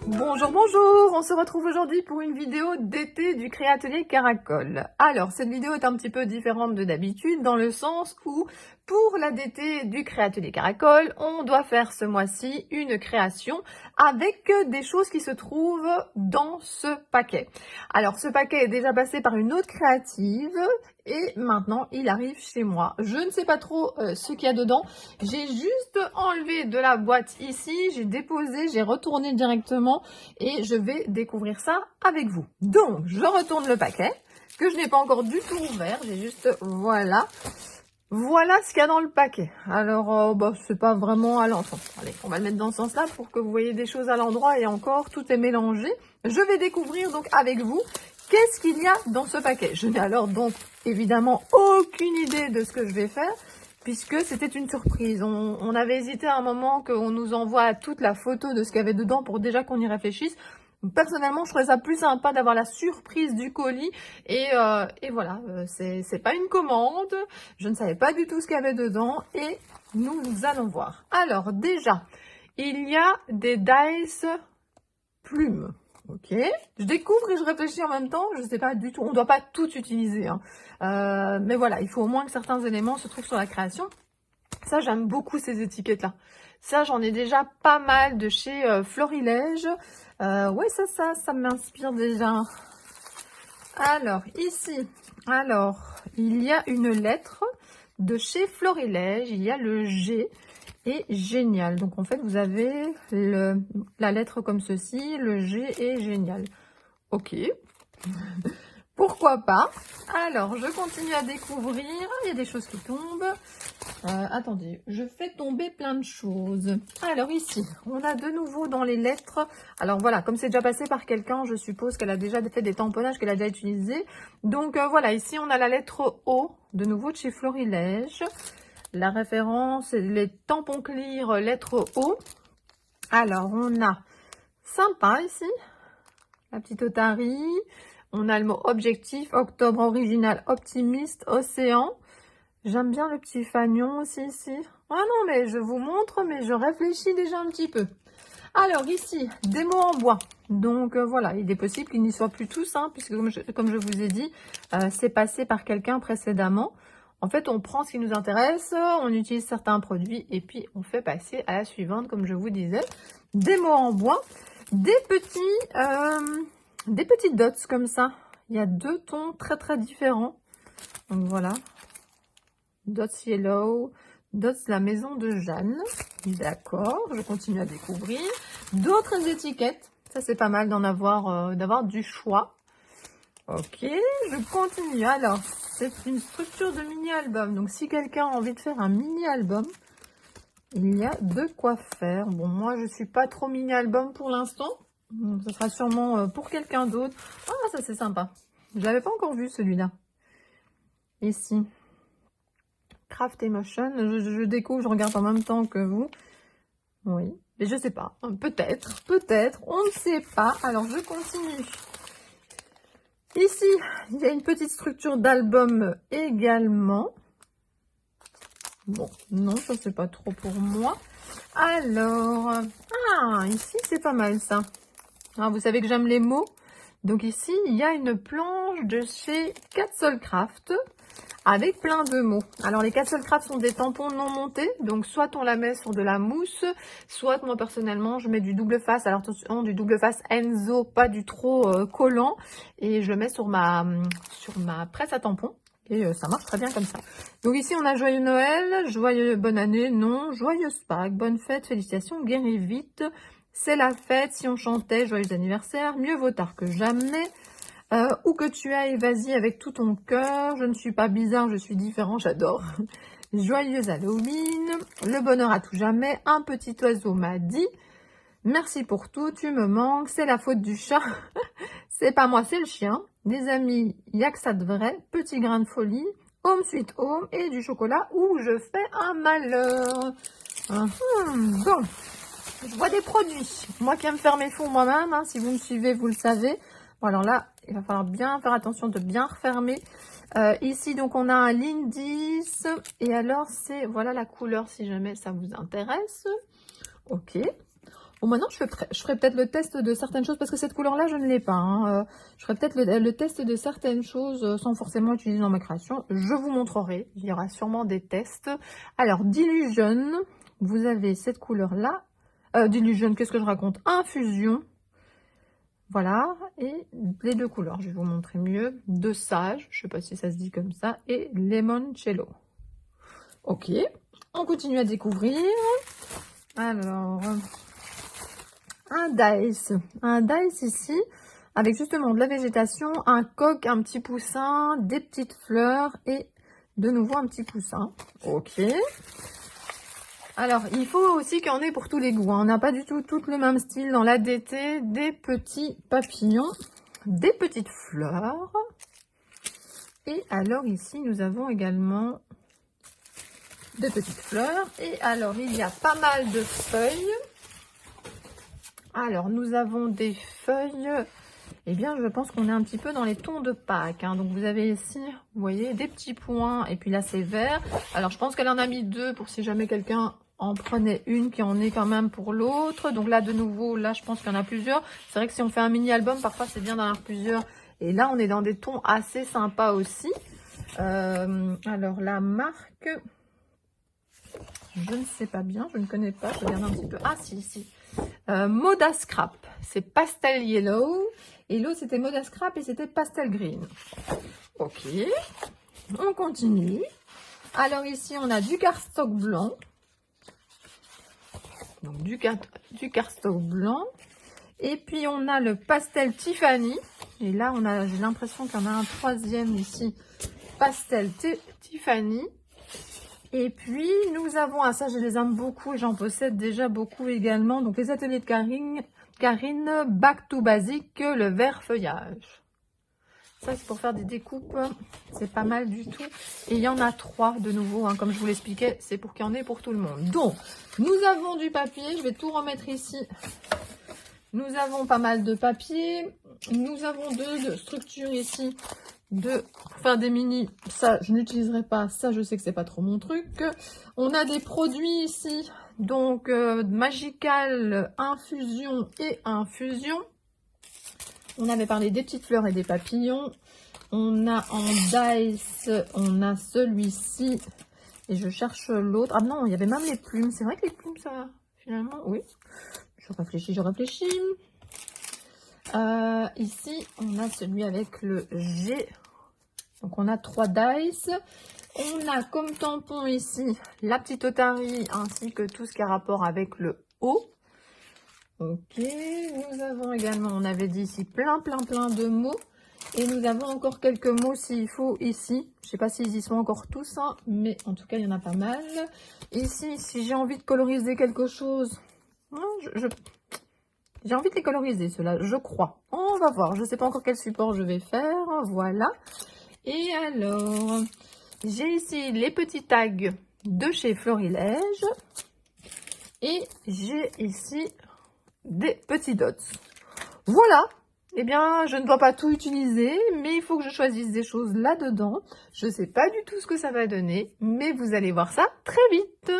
Bonjour, bonjour, on se retrouve aujourd'hui pour une vidéo d'été du Créatelier Caracol. Alors, cette vidéo est un petit peu différente de d'habitude dans le sens où, pour la d'été du Créatelier Caracol, on doit faire ce mois-ci une création avec des choses qui se trouvent dans ce paquet. Alors, ce paquet est déjà passé par une autre créative et maintenant, il arrive chez moi. Je ne sais pas trop ce qu'il y a dedans. J'ai juste enlevé de la boîte ici, j'ai déposé, j'ai retourné directement et je vais découvrir ça avec vous. Donc, je retourne le paquet que je n'ai pas encore du tout ouvert. J'ai juste, voilà ce qu'il y a dans le paquet. Alors, c'est pas vraiment à l'ensemble. Allez, on va le mettre dans ce sens-là pour que vous voyez des choses à l'endroit et encore, tout est mélangé. Je vais découvrir donc avec vous qu'est-ce qu'il y a dans ce paquet. Je n'ai alors donc évidemment aucune idée de ce que je vais faire puisque c'était une surprise. On avait hésité à un moment qu'on nous envoie toute la photo de ce qu'il y avait dedans pour déjà qu'on y réfléchisse. Personnellement, je trouvais ça plus sympa d'avoir la surprise du colis et voilà, c'est pas une commande, je ne savais pas du tout ce qu'il y avait dedans et nous allons voir. Alors déjà, il y a des dice plumes. Ok, je découvre et je réfléchis en même temps, je ne sais pas du tout, on ne doit pas tout utiliser, hein. Mais voilà, il faut au moins que certains éléments se trouvent sur la création. Ça, j'aime beaucoup ces étiquettes-là. Ça, j'en ai déjà pas mal de chez Florilège. Ouais, ça m'inspire déjà. Alors, ici, il y a une lettre de chez Florilège, il y a le G. Et génial. Donc en fait, vous avez la lettre comme ceci, le G est génial. Ok. Pourquoi pas? Alors, je continue à découvrir. Il y a des choses qui tombent. Attendez, je fais tomber plein de choses. Alors ici, on a de nouveau dans les lettres. Alors voilà, comme c'est déjà passé par quelqu'un, je suppose qu'elle a déjà fait des tamponnages, qu'elle a déjà utilisé. Donc voilà, ici on a la lettre O, de nouveau de chez Florilège. La référence, les tampons clear, lettre O. Alors, on a sympa ici, la petite otarie. On a le mot objectif, octobre original, optimiste, océan. J'aime bien le petit fanion aussi ici. Ah non, mais je vous montre, mais je réfléchis déjà un petit peu. Alors ici, des mots en bois. Donc voilà, il est possible qu'il n'y soit plus tous, hein, puisque comme je vous ai dit, c'est passé par quelqu'un précédemment. En fait, on prend ce qui nous intéresse, on utilise certains produits et puis on fait passer à la suivante, comme je vous disais. Des mots en bois, des petites dots comme ça. Il y a deux tons très très différents. Donc voilà, dots yellow, dots la maison de Jeanne. D'accord, je continue à découvrir. D'autres étiquettes, ça c'est pas mal d'en avoir, d'avoir du choix. Ok, je continue. Alors, c'est une structure de mini-album. Donc, si quelqu'un a envie de faire un mini-album, il y a de quoi faire. Bon, moi, je suis pas trop mini-album pour l'instant. Ce sera sûrement pour quelqu'un d'autre. Ah, ça, c'est sympa. Je l'avais pas encore vu, celui-là. Ici. Craft Emotion. Je découvre, je regarde en même temps que vous. Oui, mais je sais pas. Peut-être, on ne sait pas. Alors, je continue. Ici, il y a une petite structure d'album également. Bon, non, ça c'est pas trop pour moi. Alors, ici c'est pas mal ça. Ah, vous savez que j'aime les mots. Donc ici, il y a une planche de chez Cat's Craft avec plein de mots. Alors les Cat's Craft sont des tampons non montés. Donc soit on la met sur de la mousse, soit moi personnellement je mets du double face. Alors attention, du double face Enzo, pas du trop collant. Et je le mets sur ma presse à tampons. Et ça marche très bien comme ça. Donc ici on a joyeux Noël, joyeux bonne année, non, joyeuse Pâques, bonne fête, félicitations, guéris vite. C'est la fête, si on chantait, joyeux anniversaire, mieux vaut tard que jamais. Où que tu ailles, vas-y avec tout ton cœur. Je ne suis pas bizarre, je suis différent, j'adore. Joyeux Halloween, le bonheur à tout jamais. Un petit oiseau m'a dit, merci pour tout, tu me manques, c'est la faute du chat. C'est pas moi, c'est le chien. Des amis, il n'y a que ça de vrai. Petit grain de folie, home sweet home et du chocolat où je fais un malheur. Bon, je vois des produits. Moi qui aime faire mes fonds moi-même, hein, si vous me suivez, vous le savez. Bon, alors là, il va falloir bien faire attention de bien refermer. Ici, donc, on a un Lindis. Et alors, c'est, voilà la couleur si jamais ça vous intéresse. Ok. Bon, maintenant, je ferai peut-être le test de certaines choses parce que cette couleur-là, je ne l'ai pas. Hein. Je ferai peut-être le test de certaines choses sans forcément utiliser dans ma création. Je vous montrerai. Il y aura sûrement des tests. Alors, Dilution, vous avez cette couleur-là. Dilution, qu'est-ce que je raconte? Infusion. Voilà. Et les deux couleurs, je vais vous montrer mieux. De Sage, je ne sais pas si ça se dit comme ça. Et Limoncello. Ok. On continue à découvrir. Alors... un dice ici, avec justement de la végétation, un coq, un petit poussin, des petites fleurs et de nouveau un petit poussin. Ok. Alors, il faut aussi qu'il y en ait pour tous les goûts. Hein. On n'a pas du tout le même style dans l'ADT. Des petits papillons, des petites fleurs. Et alors ici, nous avons également des petites fleurs. Et alors, il y a pas mal de feuilles. Alors, nous avons des feuilles, eh bien, je pense qu'on est un petit peu dans les tons de Pâques. Hein. Donc, vous avez ici, vous voyez, des petits points, et puis là, c'est vert. Alors, je pense qu'elle en a mis deux pour si jamais quelqu'un en prenait une qui en est quand même pour l'autre. Donc là, de nouveau, là, je pense qu'il y en a plusieurs. C'est vrai que si on fait un mini-album, parfois, c'est bien d'en avoir plusieurs. Et là, on est dans des tons assez sympas aussi. Alors, la marque, je ne sais pas bien, je ne connais pas. Je regarde un petit peu. Ah, si. Moda Scrap, c'est Pastel Yellow. Et l'autre, c'était Moda Scrap et c'était Pastel Green. Ok, on continue. Alors ici, on a du cardstock blanc. Donc du cardstock blanc. Et puis, on a le Pastel Tiffany. Et là, j'ai l'impression qu'il y en a un troisième ici. Pastel Tiffany. Et puis, nous avons, ça je les aime beaucoup et j'en possède déjà beaucoup également. Donc, les ateliers de Karine, Back to Basic, le vert feuillage. Ça, c'est pour faire des découpes. C'est pas mal du tout. Et il y en a 3 de nouveau, hein, comme je vous l'expliquais. C'est pour qu'il y en ait pour tout le monde. Donc, nous avons du papier. Je vais tout remettre ici. Nous avons pas mal de papier. Nous avons deux structures ici. Pour faire des mini, ça je n'utiliserai pas, ça je sais que c'est pas trop mon truc. On a des produits ici, donc Magical Infusion et Infusion. On avait parlé des petites fleurs et des papillons. On a en dice, on a celui-ci. Et je cherche l'autre. Ah non, il y avait même les plumes. C'est vrai que les plumes, ça, finalement, oui. Je réfléchis. Ici, on a celui avec le G. Donc, on a 3 dice. On a comme tampon ici la petite otarie ainsi que tout ce qui a rapport avec le O. Ok. Nous avons également, on avait dit ici, plein de mots. Et nous avons encore quelques mots s'il faut ici. Je ne sais pas s'ils y sont encore tous, hein, mais en tout cas, il y en a pas mal. Ici, si j'ai envie de coloriser quelque chose, j'ai envie de les coloriser, ceux-là, je crois. On va voir. Je ne sais pas encore quel support je vais faire. Voilà. Et alors, j'ai ici les petits tags de chez Florilège. Et j'ai ici des petits dots. Voilà. Eh bien, je ne dois pas tout utiliser, mais il faut que je choisisse des choses là-dedans. Je ne sais pas du tout ce que ça va donner, mais vous allez voir ça très vite.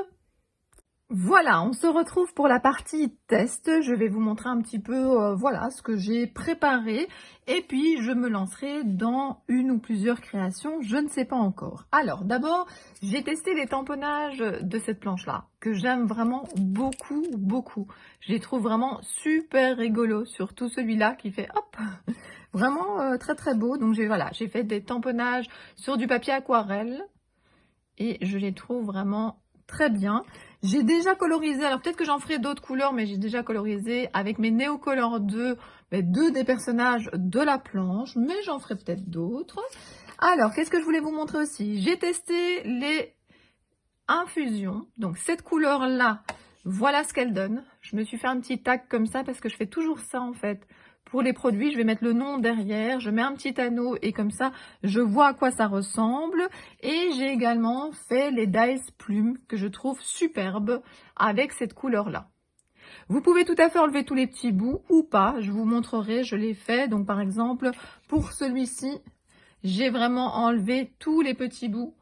Voilà, on se retrouve pour la partie test. Je vais vous montrer un petit peu voilà, ce que j'ai préparé. Et puis, je me lancerai dans une ou plusieurs créations. Je ne sais pas encore. Alors, d'abord, j'ai testé les tamponnages de cette planche-là, que j'aime vraiment beaucoup. Je les trouve vraiment super rigolos, surtout celui-là qui fait hop, vraiment très beau. Donc, j'ai fait des tamponnages sur du papier aquarelle. Et je les trouve vraiment très bien. J'ai déjà colorisé, alors peut-être que j'en ferai d'autres couleurs, mais j'ai déjà colorisé avec mes Neocolor 2, deux des personnages de la planche, mais j'en ferai peut-être d'autres. Alors, qu'est-ce que je voulais vous montrer aussi? J'ai testé les infusions, donc cette couleur-là, voilà ce qu'elle donne. Je me suis fait un petit tag comme ça parce que je fais toujours ça en fait. Pour les produits, je vais mettre le nom derrière, je mets un petit anneau et comme ça, je vois à quoi ça ressemble. Et j'ai également fait les dice plumes que je trouve superbes avec cette couleur-là. Vous pouvez tout à fait enlever tous les petits bouts ou pas, je vous montrerai, je l'ai fait. Donc par exemple, pour celui-ci, j'ai vraiment enlevé tous les petits bouts.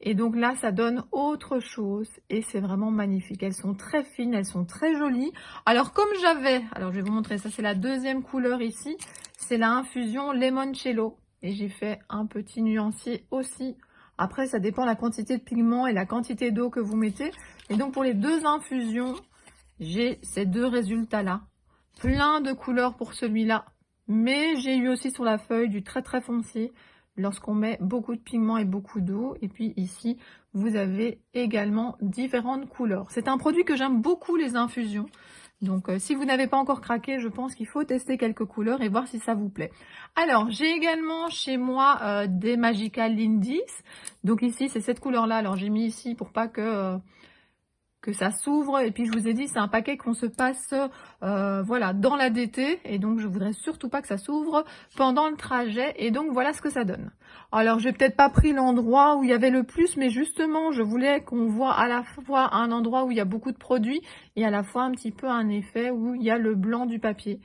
Et donc là, ça donne autre chose et c'est vraiment magnifique. Elles sont très fines, elles sont très jolies. Alors comme alors je vais vous montrer, ça c'est la deuxième couleur ici, c'est la infusion Limoncello. Et j'ai fait un petit nuancier aussi. Après, ça dépend de la quantité de pigment et la quantité d'eau que vous mettez. Et donc pour les deux infusions, j'ai ces deux résultats-là. Plein de couleurs pour celui-là. Mais j'ai eu aussi sur la feuille du très très foncé lorsqu'on met beaucoup de pigments et beaucoup d'eau. Et puis ici, vous avez également différentes couleurs. C'est un produit que j'aime beaucoup, les infusions. Donc si vous n'avez pas encore craqué, je pense qu'il faut tester quelques couleurs et voir si ça vous plaît. Alors, j'ai également chez moi des Magical Lindis. Donc ici, c'est cette couleur-là. Alors j'ai mis ici pour pas que ça s'ouvre. Et puis je vous ai dit, c'est un paquet qu'on se passe voilà, dans l'ADT. Et donc je voudrais surtout pas que ça s'ouvre pendant le trajet. Et donc voilà ce que ça donne. Alors j'ai peut-être pas pris l'endroit où il y avait le plus, mais justement je voulais qu'on voit à la fois un endroit où il y a beaucoup de produits et à la fois un petit peu un effet où il y a le blanc du papier.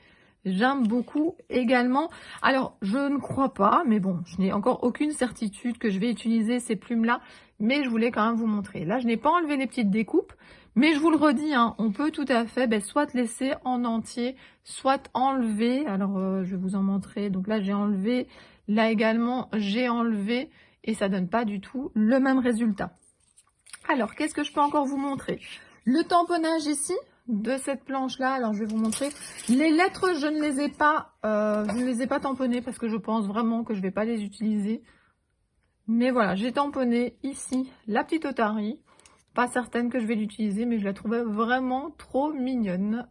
J'aime beaucoup également. Alors, je ne crois pas, mais bon, je n'ai encore aucune certitude que je vais utiliser ces plumes-là, mais je voulais quand même vous montrer. Là, je n'ai pas enlevé les petites découpes, mais je vous le redis, hein, on peut tout à fait soit laisser en entier, soit enlever. Alors, je vais vous en montrer. Donc là, j'ai enlevé. Là également, j'ai enlevé et ça donne pas du tout le même résultat. Alors, qu'est-ce que je peux encore vous montrer? Le tamponnage ici de cette planche là, alors je vais vous montrer. Les lettres, je ne les ai pas tamponnées parce que je pense vraiment que je vais pas les utiliser. Mais voilà, j'ai tamponné ici la petite otarie. Pas certaine que je vais l'utiliser, mais je la trouvais vraiment trop mignonne.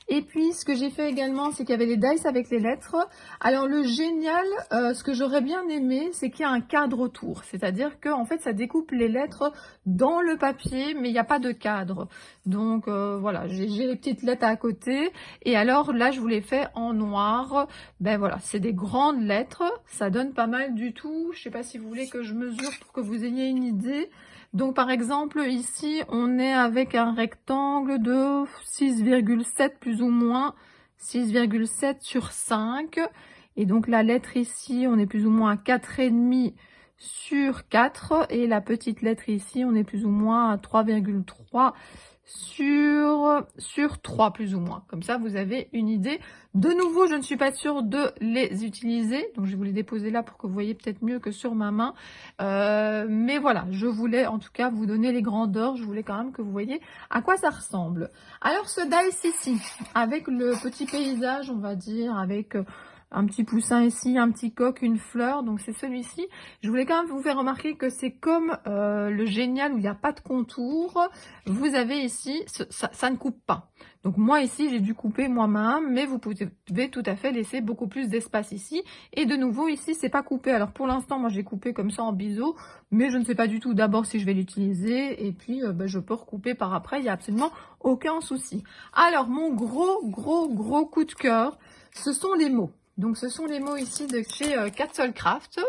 Et puis, ce que j'ai fait également, c'est qu'il y avait les dice avec les lettres. Alors, le génial, ce que j'aurais bien aimé, c'est qu'il y a un cadre autour. C'est-à-dire que, en fait, ça découpe les lettres dans le papier, mais il n'y a pas de cadre. Donc, voilà, j'ai les petites lettres à côté. Et alors, là, je vous les fais en noir. Ben voilà, c'est des grandes lettres. Ça donne pas mal du tout. Je sais pas si vous voulez que je mesure pour que vous ayez une idée. Donc, par exemple, ici, on est avec un rectangle de 6,7 plus ou moins, 6,7 sur 5. Et donc, la lettre ici, on est plus ou moins à 4,5 sur 4. Et la petite lettre ici, on est plus ou moins à 3,3 sur 3 plus ou moins. Comme ça, vous avez une idée. De nouveau, je ne suis pas sûre de les utiliser. Donc, je vais vous les déposer là pour que vous voyez peut-être mieux que sur ma main. Mais voilà, je voulais en tout cas vous donner les grandeurs. Je voulais quand même que vous voyez à quoi ça ressemble. Alors, ce dice ici, avec le petit paysage, on va dire, avec un petit poussin ici, un petit coq, une fleur, donc c'est celui-ci. Je voulais quand même vous faire remarquer que c'est comme le génial où il n'y a pas de contour. Vous avez ici, ça ne coupe pas. Donc moi ici, j'ai dû couper moi-même, mais vous pouvez tout à fait laisser beaucoup plus d'espace ici. Et de nouveau, ici, c'est pas coupé. Alors pour l'instant, moi j'ai coupé comme ça en biseau, mais je ne sais pas du tout d'abord si je vais l'utiliser. Et puis, je peux recouper par après, il n'y a absolument aucun souci. Alors, mon gros coup de cœur, ce sont les mots. Donc, ce sont les mots ici de chez Castle-Craft.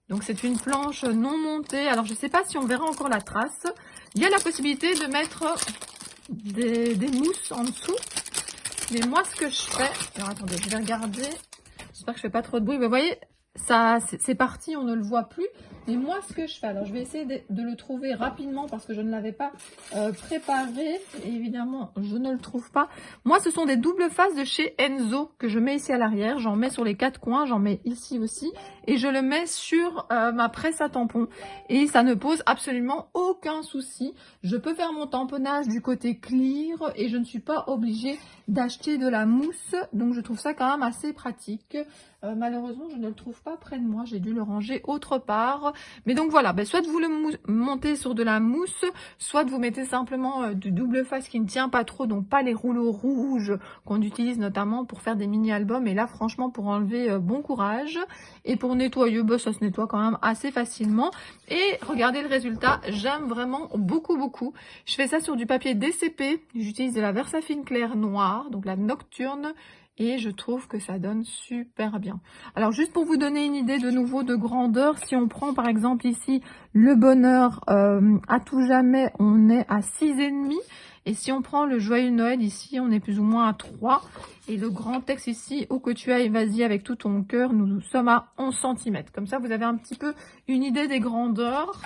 Donc, c'est une planche non montée. Alors, je ne sais pas si on verra encore la trace. Il y a la possibilité de mettre des mousses en dessous. Mais moi, ce que je fais... Alors, attendez, je vais regarder. J'espère que je ne fais pas trop de bruit. Mais vous voyez, ça, c'est parti, on ne le voit plus. Mais moi, ce que je fais, alors je vais essayer de le trouver rapidement parce que je ne l'avais pas préparé. Et évidemment, je ne le trouve pas. Moi, ce sont des doubles faces de chez Enzo que je mets ici à l'arrière. J'en mets sur les 4 coins, j'en mets ici aussi. Et je le mets sur ma presse à tampons. Et ça ne pose absolument aucun souci. Je peux faire mon tamponnage du côté clear et je ne suis pas obligée d'acheter de la mousse. Donc, je trouve ça quand même assez pratique. Malheureusement, je ne le trouve pas près de moi. J'ai dû le ranger autre part. Mais donc voilà, soit vous le montez sur de la mousse, soit vous mettez simplement du double face qui ne tient pas trop, donc pas les rouleaux rouges qu'on utilise notamment pour faire des mini-albums. Et là, franchement, pour enlever, bon courage. Et pour nettoyer, ça se nettoie quand même assez facilement. Et regardez le résultat, j'aime vraiment beaucoup. Je fais ça sur du papier DCP. J'utilise de la Versafine claire noire, donc la Nocturne. Et je trouve que ça donne super bien. Alors, juste pour vous donner une idée de nouveau de grandeur, si on prend par exemple ici le bonheur à tout jamais, on est à 6,5. Et si on prend le joyeux Noël ici, on est plus ou moins à 3. Et le grand texte ici, où que tu ailles, vas-y avec tout ton cœur, nous sommes à 11 cm. Comme ça, vous avez un petit peu une idée des grandeurs.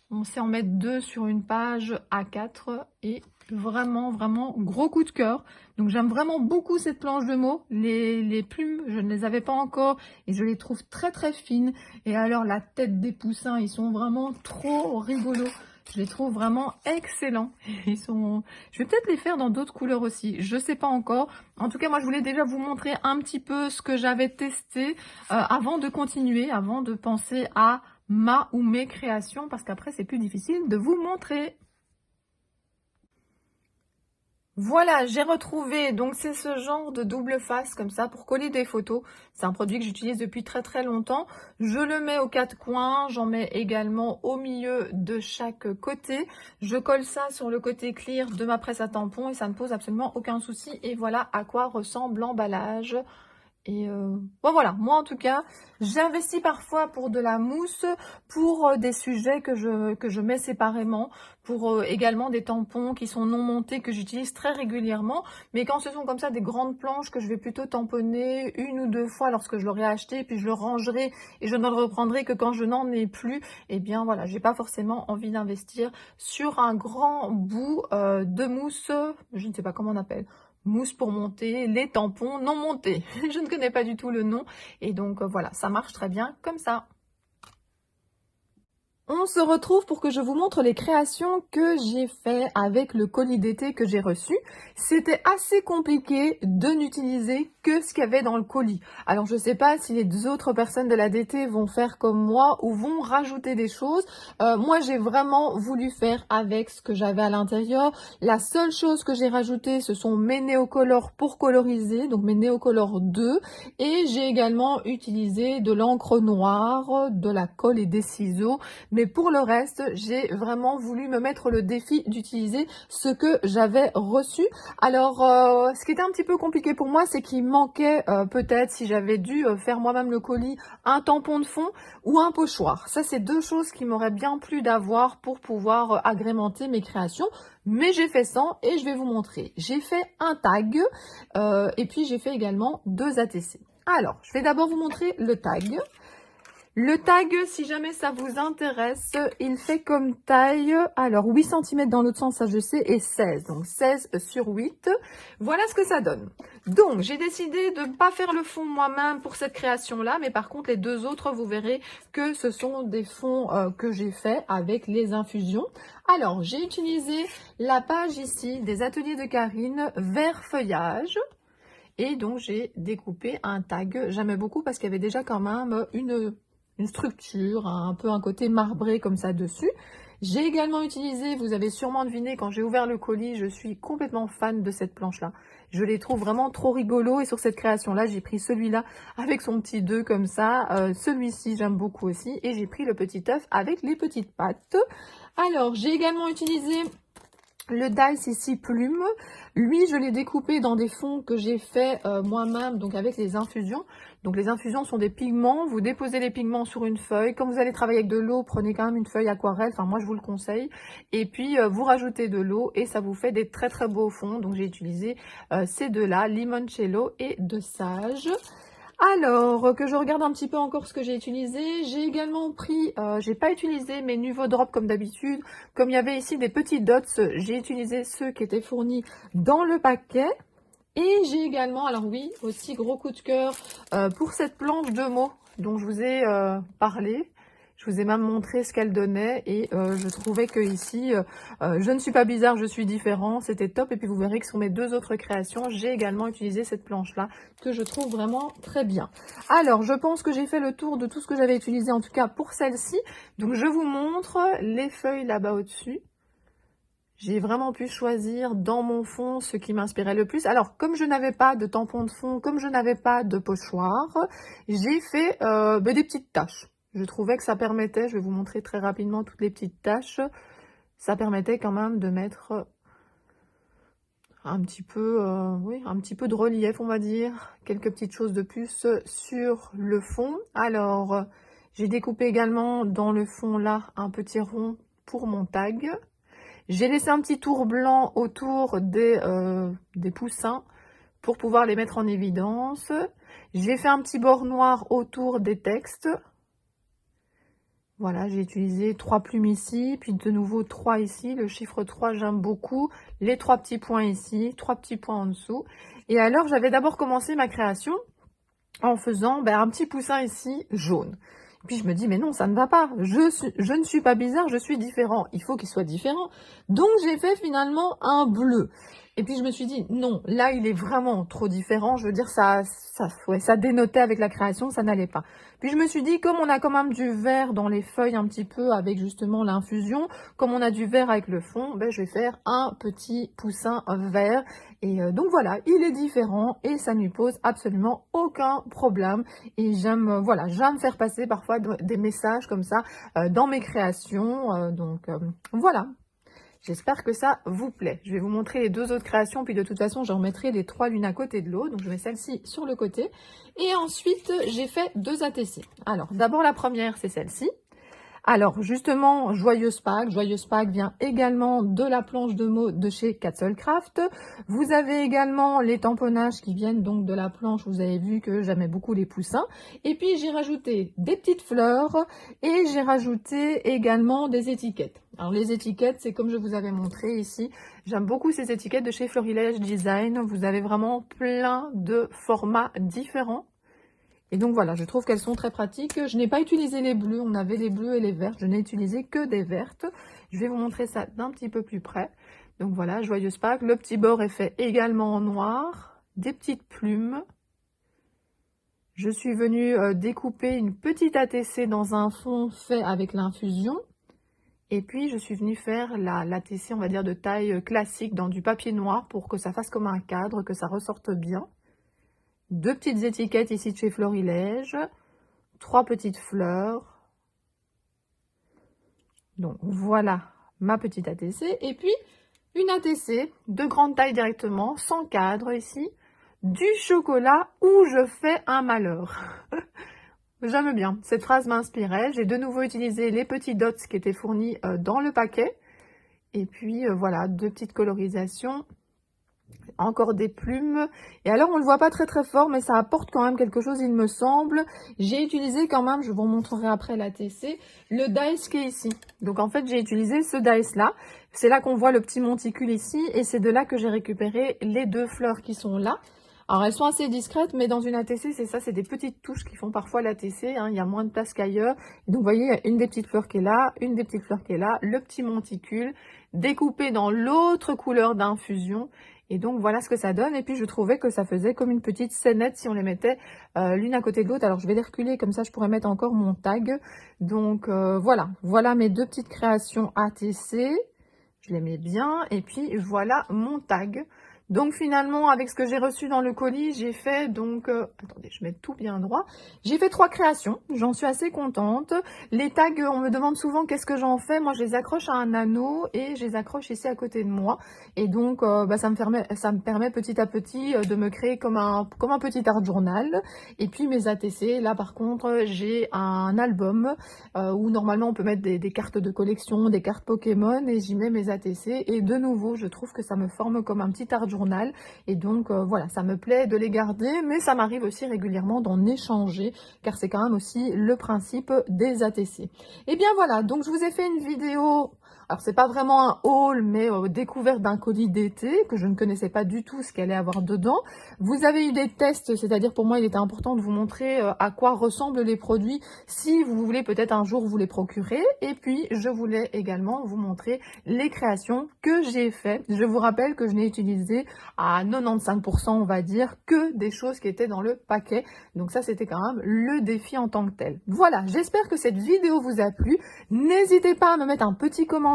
On sait en mettre 2 sur une page A4 et vraiment, vraiment gros coup de cœur. Donc j'aime vraiment beaucoup cette planche de mots. Les plumes, je ne les avais pas encore et je les trouve très très fines. Et alors la tête des poussins, ils sont vraiment trop rigolos. Je les trouve vraiment excellents. Ils sont... Je vais peut-être les faire dans d'autres couleurs aussi. Je sais pas encore. En tout cas, moi, je voulais déjà vous montrer un petit peu ce que j'avais testé avant de continuer, avant de penser à ma ou mes créations, parce qu'après, c'est plus difficile de vous montrer. Voilà, j'ai retrouvé, donc c'est ce genre de double face comme ça pour coller des photos. C'est un produit que j'utilise depuis très très longtemps. Je le mets aux 4 coins, j'en mets également au milieu de chaque côté. Je colle ça sur le côté clear de ma presse à tampons et ça ne pose absolument aucun souci. Et voilà à quoi ressemble l'emballage. Et bon voilà, moi en tout cas, j'investis parfois pour de la mousse, pour des sujets que je mets séparément, pour également des tampons qui sont non montés que j'utilise très régulièrement. Mais quand ce sont comme ça des grandes planches que je vais plutôt tamponner 1 ou 2 fois lorsque je l'aurai acheté, puis je le rangerai et je ne le reprendrai que quand je n'en ai plus, et bien voilà, j'ai pas forcément envie d'investir sur un grand bout de mousse, je ne sais pas comment on appelle. Mousse pour monter, les tampons non montés. Je ne connais pas du tout le nom. Et donc voilà, ça marche très bien comme ça. On se retrouve pour que je vous montre les créations que j'ai fait avec le colis d'été que j'ai reçu. C'était assez compliqué de n'utiliser que ce qu'il y avait dans le colis. Alors je ne sais pas si les autres personnes de la DT vont faire comme moi ou vont rajouter des choses. Moi j'ai vraiment voulu faire avec ce que j'avais à l'intérieur. La seule chose que j'ai rajoutée, ce sont mes néocolores pour coloriser, donc mes néocolores 2. Et j'ai également utilisé de l'encre noire, de la colle et des ciseaux. Mais pour le reste, j'ai vraiment voulu me mettre le défi d'utiliser ce que j'avais reçu. Alors, ce qui était un petit peu compliqué pour moi, c'est qu'il manquait peut-être, si j'avais dû faire moi-même le colis, un tampon de fond ou un pochoir. Ça, c'est 2 choses qui m'auraient bien plu d'avoir pour pouvoir agrémenter mes créations. Mais j'ai fait sans et je vais vous montrer. J'ai fait un tag et puis j'ai fait également 2 ATC. Alors, je vais d'abord vous montrer le tag. Le tag, si jamais ça vous intéresse, il fait comme taille, alors 8 cm dans l'autre sens, ça je sais, et 16, donc 16 sur 8. Voilà ce que ça donne. Donc, j'ai décidé de ne pas faire le fond moi-même pour cette création-là, mais par contre, les 2 autres, vous verrez que ce sont des fonds que j'ai fait avec les infusions. Alors, j'ai utilisé la page ici des ateliers de Karine, vert feuillage. Et donc, j'ai découpé un tag. J'aimais beaucoup parce qu'il y avait déjà quand même une structure, un peu un côté marbré comme ça dessus. J'ai également utilisé, vous avez sûrement deviné, quand j'ai ouvert le colis, je suis complètement fan de cette planche-là. Je les trouve vraiment trop rigolos et sur cette création-là, j'ai pris celui-là avec son petit 2 comme ça. Celui-ci, j'aime beaucoup aussi. Et j'ai pris le petit œuf avec les petites pattes. Alors, j'ai également utilisé le dice ici plume. Lui, je l'ai découpé dans des fonds que j'ai fait moi-même, donc avec les infusions. Donc les infusions sont des pigments. Vous déposez les pigments sur une feuille. Quand vous allez travailler avec de l'eau, prenez quand même une feuille aquarelle. Enfin, moi, je vous le conseille. Et puis, vous rajoutez de l'eau et ça vous fait des très très beaux fonds. Donc, j'ai utilisé ces 2-là, Limoncello et De Sage. Alors, que je regarde un petit peu encore ce que j'ai utilisé. J'ai également pris, j'ai pas utilisé mes Nuvo Drop comme d'habitude. Comme il y avait ici des petits dots, j'ai utilisé ceux qui étaient fournis dans le paquet. Et j'ai également, alors oui, aussi gros coup de cœur pour cette planche de mots dont je vous ai parlé. Je vous ai même montré ce qu'elle donnait et je trouvais que ici, je ne suis pas bizarre, je suis différent, c'était top. Et puis vous verrez que sur mes 2 autres créations, j'ai également utilisé cette planche-là que je trouve vraiment très bien. Alors, je pense que j'ai fait le tour de tout ce que j'avais utilisé, en tout cas pour celle-ci. Donc, je vous montre les feuilles là-bas au-dessus. J'ai vraiment pu choisir dans mon fond ce qui m'inspirait le plus. Alors, comme je n'avais pas de tampon de fond, comme je n'avais pas de pochoir, j'ai fait des petites taches. Je trouvais que ça permettait, je vais vous montrer très rapidement toutes les petites taches, ça permettait quand même de mettre un petit peu, oui, un petit peu de relief, on va dire, quelques petites choses de plus sur le fond. Alors, j'ai découpé également dans le fond là un petit rond pour mon tag. J'ai laissé un petit tour blanc autour des poussins pour pouvoir les mettre en évidence. J'ai fait un petit bord noir autour des textes. Voilà, j'ai utilisé 3 plumes ici, puis de nouveau 3 ici. Le chiffre 3, j'aime beaucoup. Les 3 petits points ici, 3 petits points en dessous. Et alors, j'avais d'abord commencé ma création en faisant un petit poussin ici, jaune. Puis je me dis, mais non, ça ne va pas. Je ne suis pas bizarre, je suis différent. Il faut qu'il soit différent. Donc, j'ai fait finalement un bleu. Et puis, je me suis dit, non, là, il est vraiment trop différent. Je veux dire, ça dénotait avec la création, ça n'allait pas. Puis, je me suis dit, comme on a quand même du vert dans les feuilles un petit peu avec justement l'infusion, comme on a du vert avec le fond, je vais faire un petit poussin vert. Et donc, voilà, il est différent et ça ne lui pose absolument aucun problème. Et j'aime faire passer parfois des messages comme ça dans mes créations. Donc, voilà. J'espère que ça vous plaît. Je vais vous montrer les 2 autres créations, puis de toute façon, je remettrai les 3 l'une à côté de l'autre. Donc, je mets celle-ci sur le côté. Et ensuite, j'ai fait 2 ATC. Alors, d'abord, la première, c'est celle-ci. Alors, justement, Joyeuse Pâques. Joyeuse Pâques vient également de la planche de mots de chez Castle Craft. Vous avez également les tamponnages qui viennent donc de la planche. Vous avez vu que j'aimais beaucoup les poussins. Et puis, j'ai rajouté des petites fleurs et j'ai rajouté également des étiquettes. Alors, les étiquettes, c'est comme je vous avais montré ici. J'aime beaucoup ces étiquettes de chez Florilège Design. Vous avez vraiment plein de formats différents. Et donc voilà, je trouve qu'elles sont très pratiques. Je n'ai pas utilisé les bleus, on avait les bleus et les vertes. Je n'ai utilisé que des vertes. Je vais vous montrer ça d'un petit peu plus près. Donc voilà, Joyeuse Pâques. Le petit bord est fait également en noir. Des petites plumes. Je suis venue découper une petite ATC dans un fond fait avec l'infusion. Et puis, je suis venue faire l'ATC, on va dire, de taille classique dans du papier noir pour que ça fasse comme un cadre, que ça ressorte bien. 2 petites étiquettes ici de chez Florilège, 3 petites fleurs. Donc voilà ma petite ATC. Et puis une ATC de grande taille directement, sans cadre ici, du chocolat où je fais un malheur. J'aime bien, cette phrase m'inspirait. J'ai de nouveau utilisé les petits dots qui étaient fournis dans le paquet. Et puis voilà, 2 petites colorisations. Encore des plumes. Et alors, on ne le voit pas très fort, mais ça apporte quand même quelque chose, il me semble. J'ai utilisé quand même, je vous montrerai après l'ATC, le dice qui est ici. Donc, en fait, j'ai utilisé ce dice-là. C'est là qu'on voit le petit monticule ici. Et c'est de là que j'ai récupéré les 2 fleurs qui sont là. Alors, elles sont assez discrètes, mais dans une ATC, c'est ça, c'est des petites touches qui font parfois l'ATC. Il y a moins de place qu'ailleurs. Donc, vous voyez, il y a une des petites fleurs qui est là, une des petites fleurs qui est là, le petit monticule, découpé dans l'autre couleur d'infusion. Et donc, voilà ce que ça donne. Et puis, je trouvais que ça faisait comme une petite scénette si on les mettait l'une à côté de l'autre. Alors, je vais les reculer, comme ça, je pourrais mettre encore mon tag. Donc, voilà mes 2 petites créations ATC. Je les mets bien. Et puis, voilà mon tag. Donc finalement, avec ce que j'ai reçu dans le colis, j'ai fait donc... attendez, je mets tout bien droit. J'ai fait 3 créations. J'en suis assez contente. Les tags, on me demande souvent qu'est-ce que j'en fais. Moi, je les accroche à un anneau et je les accroche ici à côté de moi. Et donc, ça me permet petit à petit de me créer comme un petit art journal. Et puis mes ATC, là par contre, j'ai un album où normalement on peut mettre des cartes de collection, des cartes Pokémon et j'y mets mes ATC. Et de nouveau, je trouve que ça me forme comme un petit art journal. Et donc, voilà, ça me plaît de les garder, mais ça m'arrive aussi régulièrement d'en échanger, car c'est quand même aussi le principe des ATC. Et bien voilà, donc je vous ai fait une vidéo... Alors, c'est pas vraiment un haul, mais découverte d'un colis d'été que je ne connaissais pas du tout ce qu'elle allait avoir dedans. Vous avez eu des tests, c'est-à-dire pour moi, il était important de vous montrer à quoi ressemblent les produits si vous voulez peut-être un jour vous les procurer. Et puis, je voulais également vous montrer les créations que j'ai faites. Je vous rappelle que je n'ai utilisé à 95%, on va dire, que des choses qui étaient dans le paquet. Donc ça, c'était quand même le défi en tant que tel. Voilà, j'espère que cette vidéo vous a plu. N'hésitez pas à me mettre un petit commentaire,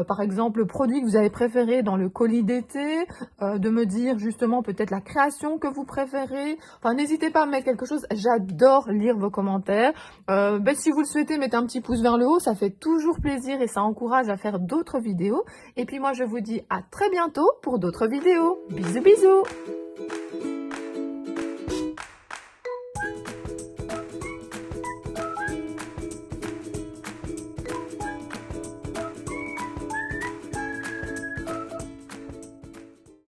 par exemple le produit que vous avez préféré dans le colis d'été, de me dire justement peut-être la création que vous préférez. Enfin, n'hésitez pas à me mettre quelque chose, j'adore lire vos commentaires. Si vous le souhaitez, mettez un petit pouce vers le haut, ça fait toujours plaisir et ça encourage à faire d'autres vidéos. Et puis moi je vous dis à très bientôt pour d'autres vidéos. Bisous bisous.